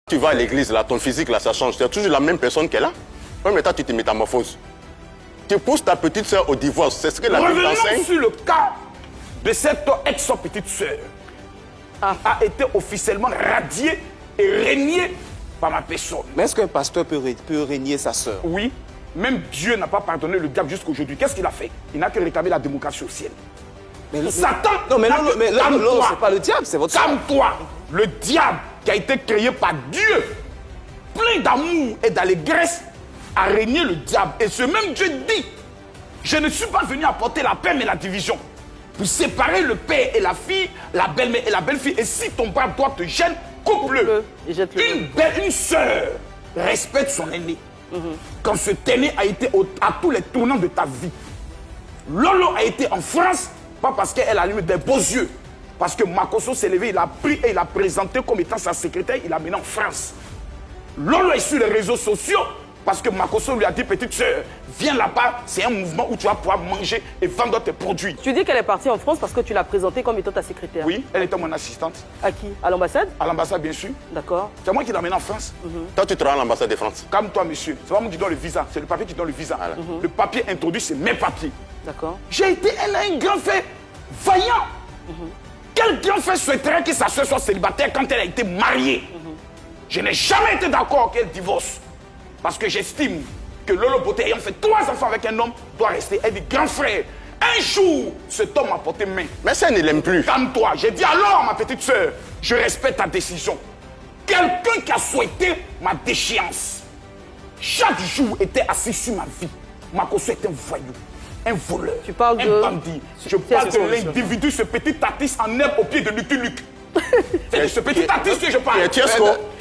Tu vas à l'église, là, ton physique, là, ça change. C'est toujours la même personne qu'elle a. Oui, mais toi, tu te métamorphoses. Tu pousses ta petite soeur au divorce. C'est ce que la Bible enseigne. Revenons sur le cas de cette ex-petite soeur. A été officiellement radiée et régnée par ma personne. Mais est-ce qu'un pasteur peut régner sa sœur? Oui, même Dieu n'a pas pardonné le diable jusqu'à aujourd'hui. Qu'est-ce qu'il a fait? Il n'a que réclamé la démocratie au ciel. Mais Satan! Non, mais non, c'est pas le diable, c'est votre sœur. Calme-toi! Le diable qui a été créé par Dieu, plein d'amour et d'allégresse, a régné le diable. Et ce même Dieu dit, je ne suis pas venu apporter la paix mais la division. Pour séparer le père et la fille, la belle-mère et la belle-fille. Et si ton père doit te gêner, coupe-le. Une sœur respecte son aîné. Quand cet aîné a été à tous les tournants de ta vie. Lolo a été en France, pas parce qu'elle a eu des beaux yeux. Parce que Makosso s'est levé, il a pris et il a présenté comme étant sa secrétaire, il l'a mené en France. Lolo est sur les réseaux sociaux parce que Makosso lui a dit, petite sœur, viens là-bas, c'est un mouvement où tu vas pouvoir manger et vendre tes produits. Tu dis qu'elle est partie en France parce que tu l'as présentée comme étant ta secrétaire. Oui, elle était mon assistante. À qui? À l'ambassade? À l'ambassade, bien sûr. D'accord. C'est moi qui l'ai amenée en France. Toi, tu te rends à l'ambassade de France. Calme-toi, monsieur. C'est pas moi qui donne le visa, c'est le papier qui donne le visa. Le papier introduit, c'est mes papiers. D'accord. J'ai été un grand frère vaillant. Quel grand frère souhaiterait que sa soeur soit célibataire quand elle a été mariée? Je n'ai jamais été d'accord qu'elle divorce. Parce que j'estime que Lolo Beauté, ayant fait 3 enfants avec un homme, doit rester. Elle dit, grand frère, un jour, cet homme m'a porté main. Mais ça, ne l'aime plus. Calme-toi. J'ai dit, alors, ma petite soeur, je respecte ta décision. Quelqu'un qui a souhaité ma déchéance, chaque jour était assis sur ma vie. Makosso est un voyou, un voleur, tu parles un bandit. Je parle de l'individu, ce petit artiste en herbe au pied de Lucky Luke. C'est de ce petit artiste que je parle.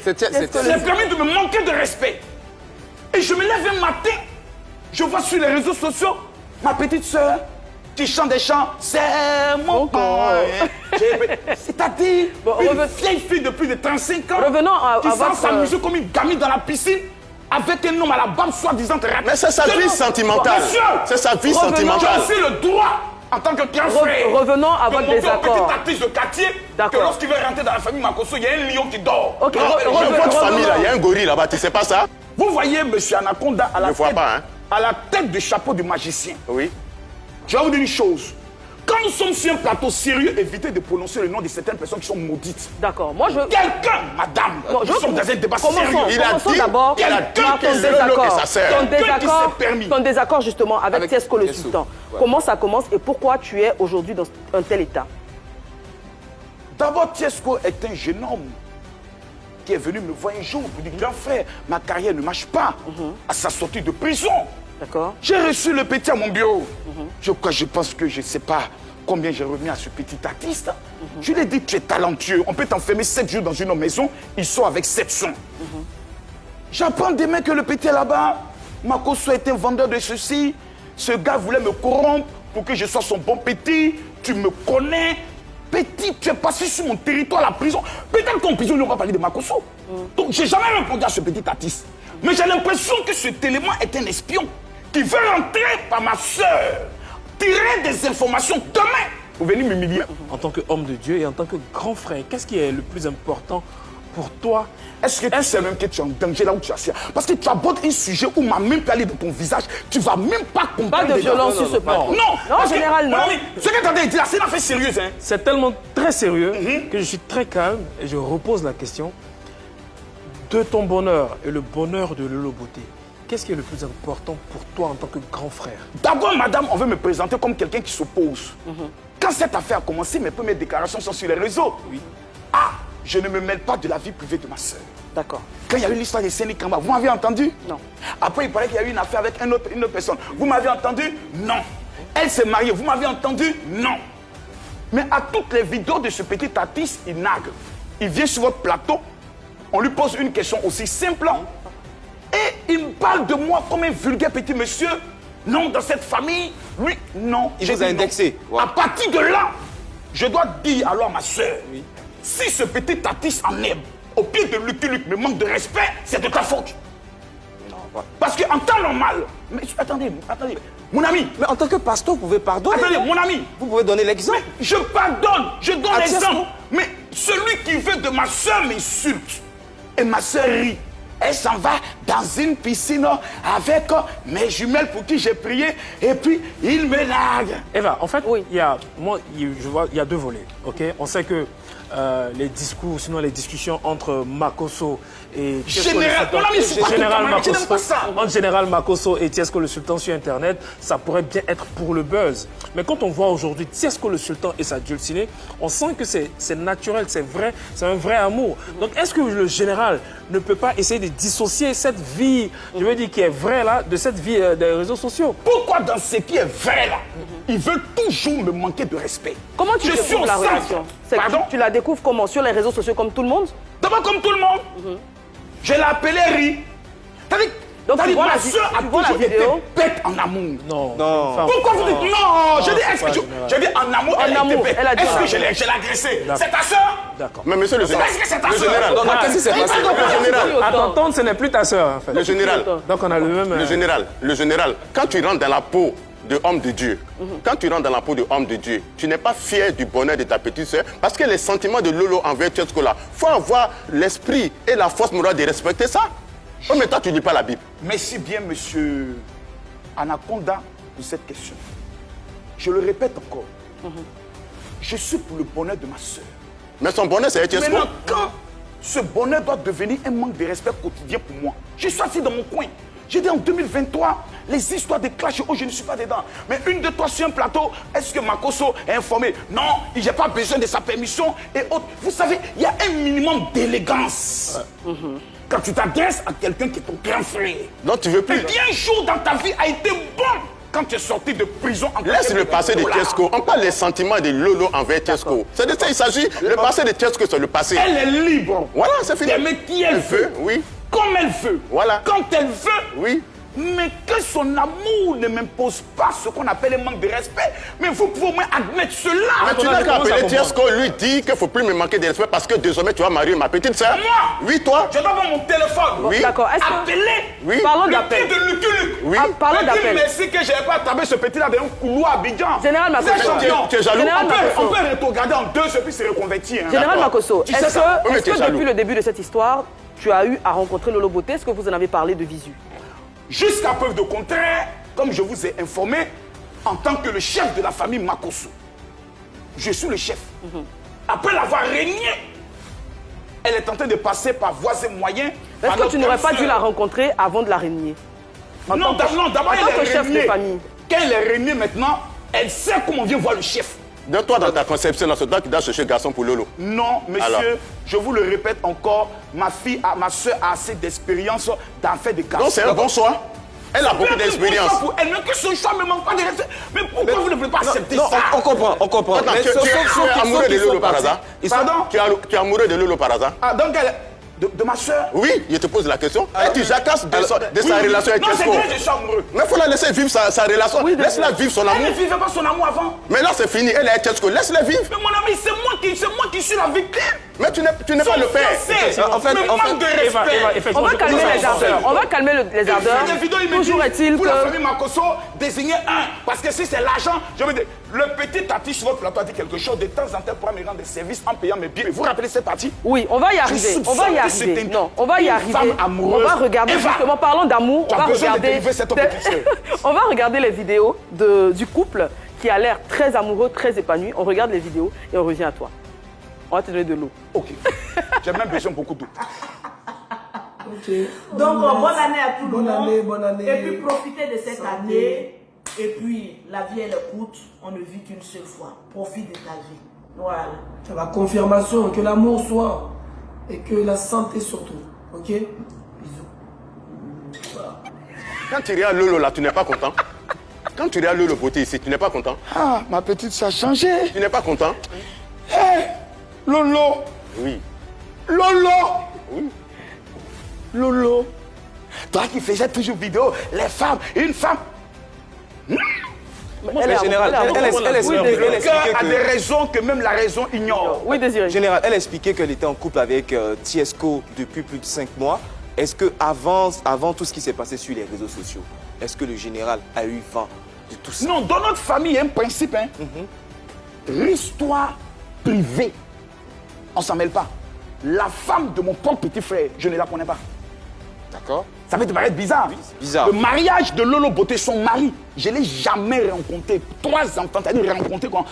C'est permis de me manquer de respect. Et je me lève un matin, je vois sur les réseaux sociaux ma petite soeur qui chante des chants. C'est mon corps. C'est-à-dire une vieille fille de plus de 35 ans qui sent s'amuser comme une gamine dans la piscine avec un homme à la barbe soi-disant raté. Mais c'est sa vie sentimentale. C'est sa vie sentimentale. J'ai aussi le droit, en tant que grand frère, revenons à votre désaccord. Petit artiste de quartier, que lorsqu'il veut rentrer dans la famille Makosso, il y a un lion qui dort. Ok, votre famille, là, il y a un gorille là-bas, tu sais pas ça? Vous voyez M. Anaconda à à la tête du chapeau du magicien. Oui. Je vais vous dire une chose. Quand nous sommes sur un plateau sérieux, évitez de prononcer le nom de certaines personnes qui sont maudites. D'accord. Moi, je... Quelqu'un, madame, nous sommes dans un débat sérieux. Commençons d'abord par ton désaccord justement avec Tiesco le Sultan. Ouais. Comment ça commence et pourquoi tu es aujourd'hui dans un tel état? D'abord, Tiesco est un jeune homme qui est venu me voir un jour pour dire, grand frère, ma carrière ne marche pas à sa sortie de prison. D'accord. J'ai reçu le petit à mon bureau. Je pense que je ne sais pas combien j'ai remis à ce petit artiste. Je lui ai dit, tu es talentueux. On peut t'enfermer 7 jours dans une maison, il sort avec 7 sons. J'apprends demain que le petit est là-bas. Makosso est un vendeur de ceci. Ce gars voulait me corrompre pour que je sois son bon petit. Tu me connais. Petit, tu es passé sur mon territoire, la prison. Peut-être qu'en prison, ils n'ont pas parlé de Makosso. Donc, j'ai jamais répondu à ce petit artiste. Mais j'ai l'impression que cet élément est un espion qui veut rentrer par ma soeur, tirer des informations demain pour venir m'humilier. En tant qu'homme de Dieu et en tant que grand frère, qu'est-ce qui est le plus important pour toi? Est-ce que tu sais même que tu es en danger là où tu es assis? Parce que tu abordes un sujet où ma main peut aller dans ton visage, tu vas même pas comprendre. Pas de violence sur ce plan. Non, en général, non. Ce que tu as dit là, c'est une affaire sérieuse. Hein? C'est tellement très sérieux que je suis très calme et je repose la question. De ton bonheur et le bonheur de Lolo Beauté, qu'est-ce qui est le plus important pour toi en tant que grand frère? D'abord, madame, on veut me présenter comme quelqu'un qui s'oppose. Quand cette affaire a commencé, mes premières déclarations sont sur les réseaux. Oui. Ah, je ne me mêle pas de la vie privée de ma soeur. D'accord. Quand il y a eu l'histoire de Séné Kamba, vous m'avez entendu? Non. Après, il paraît qu'il y a eu une affaire avec une autre personne. Vous m'avez entendu? Non. Elle s'est mariée, vous m'avez entendu? Non. Mais à toutes les vidéos de ce petit artiste, il nague. Il vient sur votre plateau, on lui pose une question aussi simple. Et il me parle de moi comme un vulgaire petit monsieur. Non, dans cette famille, lui, non. Il vous a indexé. Ouais. À partir de là, je dois dire alors à ma soeur, si ce petit artiste en herbe, au pied de Lucky Luke, me manque de respect, c'est de ta faute. Non, parce qu'en temps normal, mais attendez, mon ami. Mais en tant que pasteur, vous pouvez pardonner. Attendez, mon ami. Vous pouvez donner l'exemple. Je pardonne, je donne l'exemple. Mais celui qui veut de ma soeur m'insulte. et ma soeur rit. Elle s'en va dans une piscine avec mes jumelles pour qui j'ai prié et puis il me largue. Eva, en fait, Oui. je vois, il y a deux volets. Ok, on sait que les discours, sinon les discussions entre Makosso et Général, mon ami, je suis pas Général tout je n'aime pas ça. entre Général Makosso et Tiesco le Sultan sur Internet, ça pourrait bien être pour le buzz. Mais quand on voit aujourd'hui Tiesco le Sultan et sa dulcinée, on sent que c'est naturel, c'est vrai, c'est un vrai amour. Donc est-ce que le général ne peut pas essayer de dissocier cette vie, je veux dire, qui est vraie là, de cette vie des réseaux sociaux? Pourquoi dans ce qui est vrai là, il veut toujours me manquer de respect? Comment tu Je suis découvres au la centre. relation? Pardon? Tu la découvres comment? Sur les réseaux sociaux comme tout le monde? D'abord comme tout le monde. Je l'ai appelé Ri. Donc, tu vois ma la soeur a tu vois la toujours été vidéo? bête en amour. Non. Non. Enfin, Pourquoi vous dites non? Je dis, c'est est-ce pas que général. je dis en amour, En elle a été amour, bête. elle a dit Est-ce ça. que je l'ai agressée? C'est ta soeur? D'accord. Mais monsieur le général, Est-ce que c'est ta le soeur? général, Non, qu'est-ce qui s'est passé? le général, À t'entendre, ce n'est plus ta sœur, en fait. le général, Donc on a le même... le général, quand tu rentres dans la peau de homme de Dieu, quand tu rentres dans la peau de homme de Dieu, tu n'es pas fier du bonheur de ta petite sœur parce que les sentiments de Lolo envers Tiesco là, il faut avoir l'esprit et la force morale de respecter ça. Oh, mais toi, tu ne lis pas la Bible. Merci bien, monsieur Anaconda, pour cette question. Je le répète encore. Je suis pour le bonheur de ma soeur. Mais son bonheur, c'est Tiesco. Maintenant, quand ce bonheur doit devenir un manque de respect quotidien pour moi, je suis assis dans mon coin. J'ai dit en 2023, les histoires de clash, oh, je ne suis pas dedans. Mais une de toi sur un plateau, est-ce que Makosso est informé? Non, il n'a pas besoin de sa permission et autres. Vous savez, il y a un minimum d'élégance. Quand tu t'adresses à quelqu'un qui est ton grand frère. Donc tu veux plus. Et bien un jour dans ta vie a été bon quand tu es sorti de prison. En Laisse le passé de Tiesco. On parle des sentiments de Lolo envers Tiesco. C'est de ça qu'il s'agit. Le passé de Tiesco, c'est le passé. Elle est libre. Voilà, c'est fini. D'aimer qui elle veut. Oui. Comme elle veut. Voilà. Quand elle veut. Oui. Mais que son amour ne m'impose pas ce qu'on appelle un manque de respect. Mais vous pouvez au moins admettre cela. Mais tu n'as qu'à appeler Tiesco, lui dit qu'il ne faut plus me manquer de respect parce que désormais tu vas marier ma petite sœur. Moi? Oui, toi. Je dois avoir mon téléphone. Oui. D'accord. Est-ce que... Appelez. Oui. Parlons Le d'appel. petit de Lucky Luke. Oui. Parlons Mais d'appel. Dieu merci que je n'avais pas attrapé ce petit-là dans un couloir à Abidjan. Général Vous êtes Makosso. champion. Tu es jaloux. Général On Makosso. peut regarder en deux et puis se reconvertir. hein. Général D'accord. Makosso, Tu sais est-ce ça. Oui, mais que, tu es jaloux. depuis le début de cette histoire, tu as eu à rencontrer Lolo Beauté? Est-ce que vous en avez parlé de visu? Jusqu'à preuve de contraire, comme je vous ai informé, en tant que le chef de la famille Makosso, je suis le chef. Après l'avoir régné, elle est en train de passer par voies et moyens. Est-ce que tu n'aurais pas dû la rencontrer avant de la régner? Non, d'abord, en tant que elle est chef de régnée. famille. Quand elle est régnée maintenant, elle sait comment on vient voir le chef. Donc toi, dans ta conception, c'est toi qui dois chercher garçon pour Lolo. Non, monsieur, Alors. je vous le répète encore, ma soeur a assez d'expérience d'en faire des garçons. Donc c'est un bon choix. Elle a beaucoup d'expérience. Elle ne que son choix ne manque pas de respect. Mais pourquoi vous ne voulez pas accepter Non, ça? on comprend, on comprend. Attends, Mais tu es amoureux de Lolo par hasard? Pardon? Tu es amoureux de Lolo par hasard? Ah, donc de ma soeur? Oui, je te pose la question. Et tu jacasses de sa relation avec Non, c'est Tiesco. vrai, je suis amoureux. Mais il faut la laisser vivre sa relation. Laisse-la vivre son Elle amour. ne vivait pas son amour avant. Mais là, c'est fini. Elle est Tiesco. Laisse-la vivre. Mais mon ami, c'est moi qui suis la victime. Mais tu n'es pas le père. En fait, mais manque de Eva, respect. On effectivement, va je calmer comprends les ça. ardeurs. On va calmer les ardeurs. Des vidéos, il me Toujours dit, est-il pour la que... famille Makosso, désignez un. Parce que si c'est l'argent, je veux dire, le petit Tati sur votre plateau a dit quelque chose. De temps en temps, pour me rendre des services en payant mes billets. Vous vous rappelez cette partie? Oui, on va y arriver. On va y soupçonne que arriver. c'était Non, on va y une arriver. femme amoureuse. On va regarder Eva, justement, parlant d'amour, tu on as va besoin de regarder. délivrer cette petite sœur. On va regarder les vidéos du couple qui a l'air très amoureux, très épanoui. On regarde les vidéos et on revient à toi. On va te donner de l'eau. Ok. J'ai même besoin de beaucoup d'eau. Donc, bonne année à tout le monde. Bonne année. Et puis, profitez de cette Santé. année. Et puis, la vie, elle est courte. On ne vit qu'une seule fois. Profite de ta vie. Voilà. C'est la confirmation que l'amour soit et que la santé surtout. Ok? Bisous. Quand tu regardes Lolo là, tu n'es pas content. Quand tu regardes Lolo Beauté ici, tu n'es pas content. Ah, ma petite, ça a changé. Tu n'es pas content. Hé, Lolo, Oui. Lolo, Oui. Lolo. Toi qui faisais toujours vidéo, les femmes, une femme. Mais général, elle expliquait Cœur a des que... raisons que même la raison ignore. Oui, Désiré. Général, elle expliquait qu'elle était en couple avec Tiesco depuis plus de 5 mois. Est-ce que avant tout ce qui s'est passé sur les réseaux sociaux, est-ce que le général a eu vent de tout ça? Non, dans notre famille, il y a un principe. Hein. L'histoire privée, on ne s'en mêle pas. la femme de mon propre petit frère, je ne la connais pas. D'accord. Ça peut te paraître bizarre. c'est bizarre. Le mariage de Lolo Beauté, son mari, je ne l'ai jamais rencontré. 3 enfants, c'est-à-dire rencontré quand...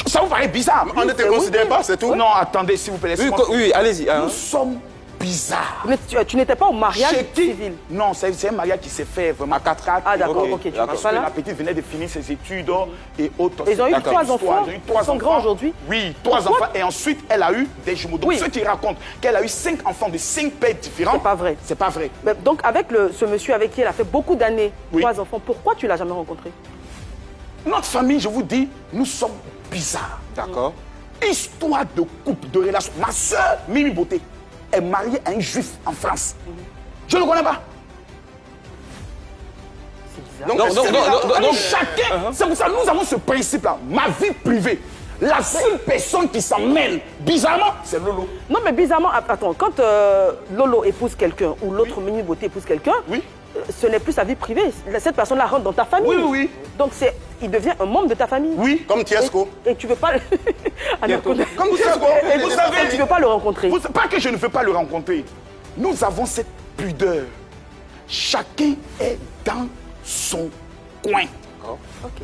ça vous paraît bizarre. On ne te considère pas, c'est tout. Non, attendez, s'il vous plaît, laissez-moi. Oui, allez-y. Nous sommes bizarres. Mais tu n'étais pas au mariage Chez qui? civil. Non, c'est un mariage qui s'est fait vraiment à 4 actes. Ah d'accord, Ok, ok, tu d'accord. n'étais Parce pas que là. la petite venait de finir ses études et autres. Ils ont eu D'accord. 3 enfants. Ils ont eu 3 Ils sont enfants. grands aujourd'hui. Oui, 3 Pourquoi? enfants. Et ensuite, elle a eu des jumeaux. Donc, Oui. ceux qui racontent qu'elle a eu 5 enfants de 5 pères différents. C'est pas vrai. C'est pas vrai. Mais donc avec ce monsieur avec qui elle a fait beaucoup d'années, Oui. 3 enfants, pourquoi tu l'as jamais rencontré? Notre famille, je vous dis, nous sommes bizarres. D'accord. Histoire de couple, de relation. Ma soeur, Mimi Beauté, est mariée à un juif en France. Je ne le connais pas. Donc, Non, non, Chacun, c'est pour ça que nous avons ce principe-là. Ma vie privée, la seule personne qui s'en mêle, bizarrement, c'est Lolo. Non mais bizarrement, attends, quand Lolo épouse quelqu'un ou l'autre Mimi Beauté épouse quelqu'un, Oui. Ce n'est plus sa vie privée. Cette personne-là rentre dans ta famille. Oui, oui. Donc il devient un membre de ta famille. Oui. Comme Tiesco. Et tu ne veux pas... Comme vous savez, vous savez, tu ne veux pas le rencontrer. Pas que je ne veux pas le rencontrer. Nous avons cette pudeur. Chacun est dans son coin.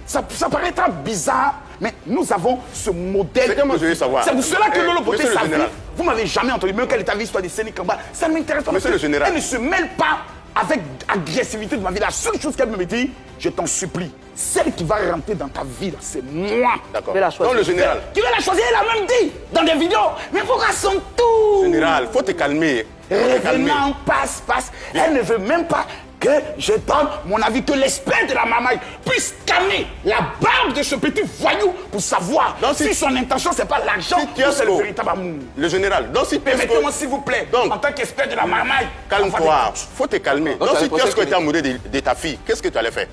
Ça paraîtra bizarre, mais nous avons ce modèle. C'est que moi, je veux savoir. C'est pour cela que Lolo Beauté, Monsieur le sa vie, général. vous m'avez jamais entendu, même qu'elle est avec l'histoire de Séné Kamba. Ça ne m'intéresse pas. Monsieur parce le que général. Elle ne se mêle pas avec agressivité de ma vie. La seule chose qu'elle me dit, je t'en supplie, celle qui va rentrer dans ta vie, là, c'est moi. D'accord. Mais la choisir. Donc le général. Qui va la choisir, elle a même dit dans des vidéos. Mais pourquoi son tour? Général, faut te calmer. Faut te calmer. Revenant, passe. Elle ne veut même pas que je donne mon avis, que l'expert de la marmaille puisse scanner la barbe de ce petit voyou pour savoir Donc, si son intention, c'est pas l'argent Si ou c'est le Tiesco, véritable amour. le général, donc si Permettez-moi, s'il vous plaît, Donc, en tant qu'expert de la marmaille, calme-toi, faut te calmer. Donc ça si va procès Tiesco était privé. amoureux de ta fille, qu'est-ce que tu allais faire?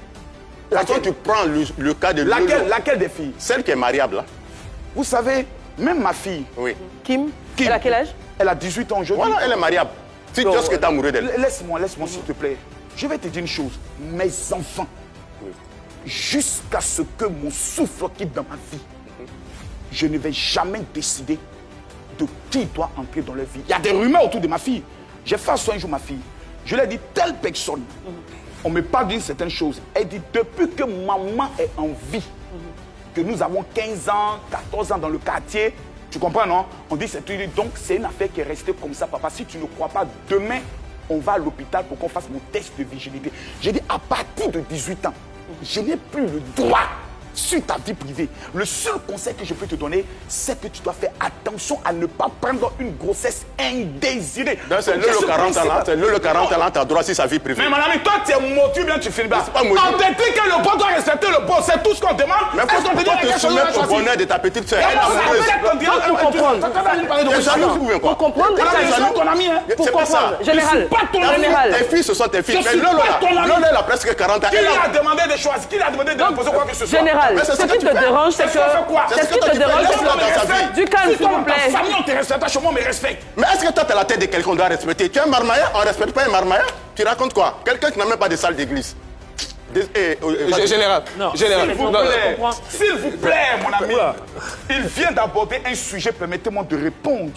Quand tu prends le cas de Lolo, laquelle des filles? celle qui est mariable là. Vous savez, même ma fille, Oui. Kim, elle a quel âge? elle a 18 ans aujourd'hui. Voilà, elle est mariable. Si Tiesco est amoureux d'elle. Laisse-moi, s'il te plaît. Je vais te dire une chose. Mes enfants, jusqu'à ce que mon souffle quitte dans ma vie, je ne vais jamais décider de qui doit entrer dans leur vie. Il y a des rumeurs autour de ma fille. J'ai fait ça un jour, ma fille. Je lui ai dit, telle personne, on me parle d'une certaine chose. Elle dit, depuis que maman est en vie, que nous avons 15 ans, 14 ans dans le quartier, tu comprends, non? On dit, donc c'est une affaire qui est restée comme ça, papa. Si tu ne crois pas, demain, on va à l'hôpital pour qu'on fasse mon test de vigilité. J'ai dit, à partir de 18 ans, je n'ai plus le droit sur ta vie privée. Le seul conseil que je peux te donner, c'est que tu dois faire attention à ne pas prendre une grossesse indésirée. Donc c'est le 40 ans là, c'est le 40 ans là, tu as droit sur sa vie privée. Mais mon ami, toi, tu es motu, bien tu finis bien. C'est pas motu. On te dit que le bon doit respecter le bon, c'est tout ce qu'on demande. Mais Est-ce qu'on faut te dit quelque te chose soumettre de au bonheur de ta petite soeur. Elle est amoureuse. Pour comprendre. Tu es jaloux ou bien quoi? Pour comprendre, Mon ami, je suis ton ami, hein. pour C'est pas ça. comprendre. Général, pas ton ami. général. Tes filles, ce sont tes filles. Je Mais suis Lolo pas là, ton ami. Lolo elle a presque 40 ans. Qui Elle lui a- a demandé de choisir? Qui lui a demandé de poser quoi que ce soit? Général, Mais c'est ce ce que qui tu te fais. dérange, c'est C'est ce que tu fais quoi? que... C'est Ce ce qui que te tu fais. dérange, Laisse-la dans sa vie. c'est... Du calme, Si s'il vous ta plaît. famille, on te respecte, chez moi, on me respecte. Mais est-ce que toi, tu as la tête de quelqu'un qu'on doit respecter? Tu es un marmailleur, on ne respecte pas un marmailleur? Tu racontes quoi? Quelqu'un qui n'a même pas de salle d'église. Général. Non. Général. S'il vous Non, plaît, comprends. s'il vous plaît, mon ami. Oula. Il vient d'aborder un sujet, permettez-moi de répondre.